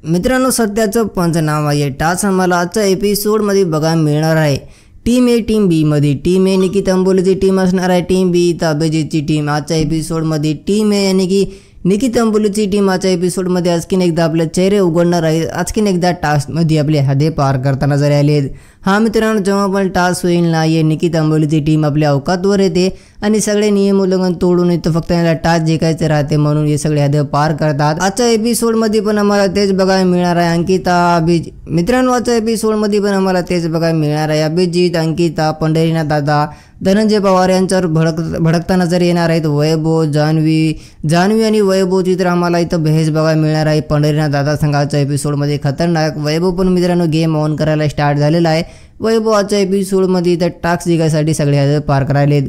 मित्रांनो, सध्याचं पंचनामा या टास्क आम्हाला आजच्या एपिसोडमध्ये बघायला मिळणार आहे। टीम ए टीम बी मध्ये टीम ए निकिता अंबोलीची टीम असणार आहे, टीम बी तर अभिजितची टीम। आजच्या एपिसोडमध्ये टीम ए यानी की निकिता अंबोलीची टीम आजच्या एपिसोडमध्ये आणखीन एकदा आपले चेहरे उघडणार आहे। आणखीन एकदा टास्कमध्ये आपले हदे पार करताना नजर आले आहेत। हा मित्रांनो, जेव्हा पण टास्क होईल ना, ये निकिता अंबोलीची टीम आपल्या अवकातवर येते आणि सगळे नियम उल्लंघन तोडून इथं फक्त याला टास्क जिंकायचे राहते, म्हणून हे सगळे हदे पार करतात। आजच्या एपिसोडमध्ये पण आम्हाला तेच बघायला मिळणार आहे। अंकिता मित्रांनो, आजच्या एपिसोडमध्ये पण आम्हाला तेच बघायला मिळणार आहे। अभिजित, अंकिता, पंढरीनाथ दादा, धनंजय पवार यांच्यावर भडकता नजर येणार आहेत। वैभव, जान्हवी आणि वैभवची तर आम्हाला इथं बहेस बघायला मिळणार आहे पंढरीनाथ दादा संघाच्या एपिसोडमध्ये। खतरनाक वैभव पण मित्रांनो गेम ऑन करायला स्टार्ट झालेला आहे। वैभव आजच्या एपिसोडमध्ये इथं टास्क जिंकायसाठी सगळे हदे पार करायले।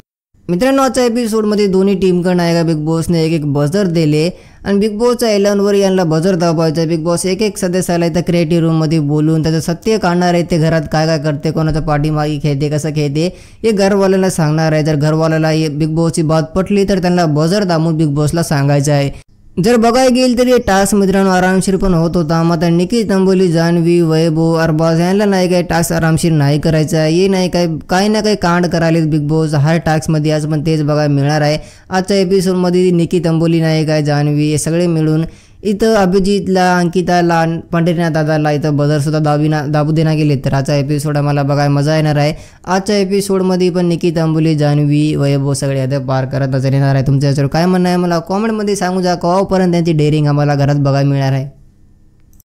मित्रांनो, आजच्या एपिसोडमध्ये दोन्ही टीमकडून आहे का बिग बॉसने एक बजर दिले आणि बिग बॉसच्या एलानवर यांना बजर दाबायचं। बिग बॉस एक सदस्याला इथं क्रिएटिव्ह रूममध्ये बोलून त्याचं सत्य काढणार आहे। ते घरात काय काय करते, कोणाच्या पाठीमागे खेळते, कसं खेळते हे घरवाल्याला सांगणार आहे। जर घरवाल्याला बिग बॉसची बात पटली तर त्यांना बजर दाबून बिग बॉसला सांगायचं आहे। जर बघायला गेल तर हे टास्क मित्रांनो आरामशीर पण होत होता। मात्र निकिता अंबोली, जान्हवी, वैभव, अरबाज यांना नाही काय टास्क आरामशीर नाही करायचा आहे। हे नाही काही ना काही कांड करायलेत बिग बॉस हर टास्कमध्ये। आज पण तेच बघायला मिळणार आहे। आजच्या एपिसोडमध्ये निकिता अंबोली नाही काय, जान्हवी हे सगळे मिळून इथं अभिजितला, अंकिताला, पंढरीनाथ दादाला इथं बजरसुद्धा दाबू देण्यात गेले। तर आजचा एपिसोड आम्हाला बघायला मजा येणार आहे। आजच्या एपिसोडमध्ये पण निकिता अंबोली, जान्हवी, वैभव सगळे आता पार करत नजर येणार आहे। तुमच्या याच्यावर काय म्हणणं आहे मला कॉमेंटमध्ये सांगू जा। केव्हापर्यंत त्यांची डेअरिंग आम्हाला घरात बघायला मिळणार आहे।